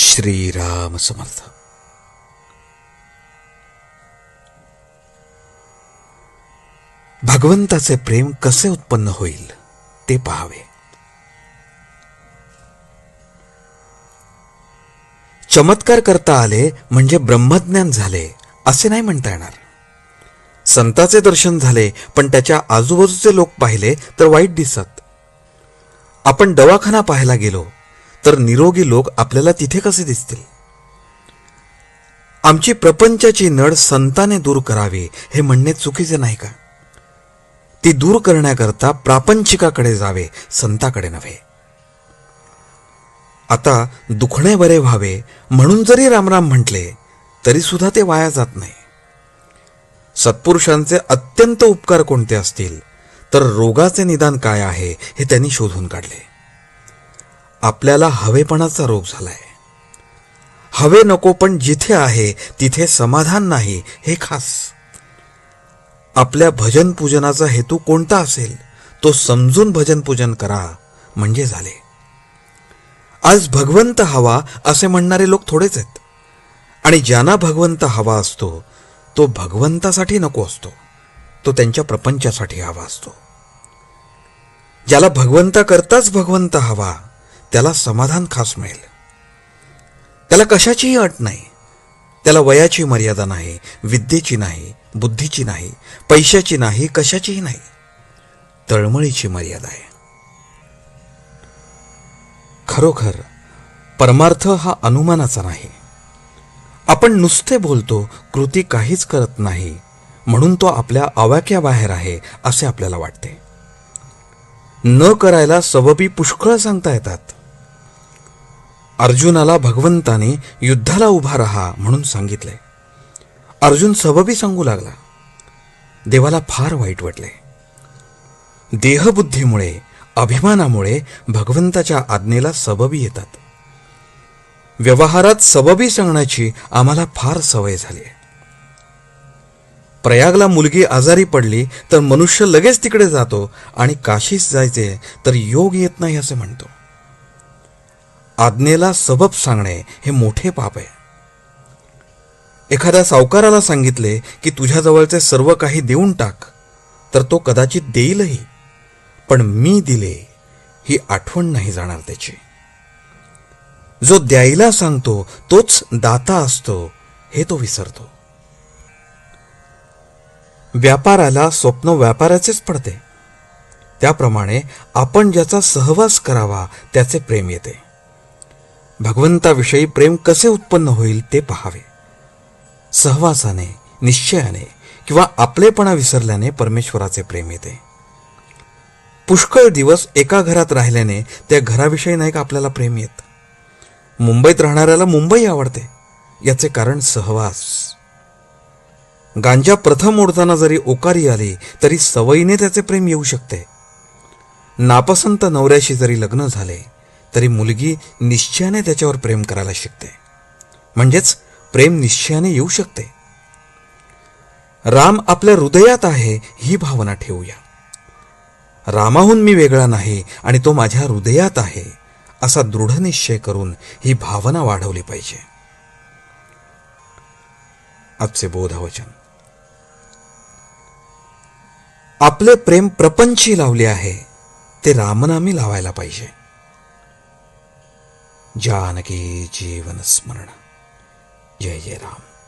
श्रीराम समर्थ. भगवंताचे प्रेम कसे उत्पन्न होईल ते पाहावे. चमत्कार करता आले म्हणजे ब्रह्मज्ञान झाले असे नाही म्हणता येणार. संताचे दर्शन झाले पण त्याच्या आजूबाजूचे लोक पाहिले तर वाईट दिसत. आपण दवाखाना पाहायला गेलो तर निरोगी लोक आपल्याला तिथे कसे दिसतील. आमची प्रपंचाची नड संताने दूर करावी हे म्हणणे चुकीचे नाही का. ती दूर करण्याकरता प्रापंचिकाकडे जावे, संताकडे नव्हे. आता दुखणे बरे व्हावे म्हणून जरी रामराम म्हटले तरी सुद्धा ते वाया जात नाही. सत्पुरुषांचे अत्यंत उपकार कोणते असतील तर रोगाचे निदान काय आहे हे त्यांनी शोधून काढले. आपल्याला हवेपणाचा रोग झालाय. हवे नको पण जिथे आहे तिथे समाधान नाही हे खास. आपल्या भजन पूजनाचा हेतू कोणता असेल तो समजून भजन पूजन करा म्हणजे झाले. आज भगवंत हवा असे म्हणणारे लोक थोडेच आहेत. आणि ज्यांना भगवंत हवा असतो तो भगवंतासाठी नको असतो, तो त्यांच्या प्रपंचासाठी हवा असतो. ज्याला भगवंता करताच भगवंत हवा त्याला समाधान खास मिळेल. त्याला कशाचीही अट नाही. त्याला वयाची मर्यादा नाही, विद्येची नाही, बुद्धीची नाही, पैशाची नाही, कशाचीही नाही. तळमळीची मर्यादा आहे. खरोखर परमार्थ हा अनुमानाचा नाही. आपण नुसते बोलतो, कृती काहीच करत नाही म्हणून तो आपल्या आवाक्याबाहेर आहे असे आपल्याला वाटते. न करायला सबबी पुष्कळ सांगता येतात. अर्जुनाला भगवंताने युद्धाला उभा राहा म्हणून सांगितले. अर्जुन सबबी सांगू लागला. देवाला फार वाईट वाटले. देहबुद्धीमुळे, अभिमानामुळे भगवंताच्या आज्ञेला सबबी येतात. व्यवहारात सबबी सांगण्याची आम्हाला फार सवय झाली आहे. प्रयागला मुलगी आजारी पडली तर मनुष्य लगेच तिकडे जातो आणि काशीस जायचे तर योग येत नाही असे म्हणतो. आज्ञेला सबब सांगणे हे मोठे पाप आहे. एखाद्या सावकाराला सांगितले की तुझ्याजवळचे सर्व काही देऊन टाक तर तो कदाचित देईलही, पण मी दिले ही आठवण नाही जाणार त्याची. जो द्यायला सांगतो तोच दाता असतो हे तो विसरतो. व्यापाराला स्वप्न व्यापाराचेच पडते. त्याप्रमाणे आपण ज्याचा सहवास करावा त्याचे प्रेम येते. भगवंताविषयी प्रेम कसे उत्पन्न होईल ते पाहावे. सहवासाने, निश्चयाने किंवा आपलेपणा विसरल्याने परमेश्वराचे प्रेम येते. पुष्कळ दिवस एका घरात राहिल्याने त्या घराविषयी नाही का आपल्याला प्रेम येत. मुंबईत राहणाऱ्याला मुंबई आवडते. याचे कारण सहवास. गांजा प्रथम ओढताना जरी ओकारी आली तरी सवयीने त्याचे प्रेम येऊ शकते. नापसंत नवऱ्याशी जरी लग्न झाले तरी मुलगी निश्चयाने त्याच्यावर प्रेम करायला शिकते. म्हणजेच प्रेम निश्चयाने येऊ शकते. राम आपल्या हृदयात आहे ही भावना ठेवूया. रामाहून मी वेगळा नाही आणि तो माझ्या हृदयात आहे असा दृढ निश्चय करून ही भावना वाढवली पाहिजे. आजचे बोधवचन. आपले प्रेम प्रपंची लावले आहे ते रामनामी लावायला पाहिजे. जानकी जीवन स्मरण. जय जय राम.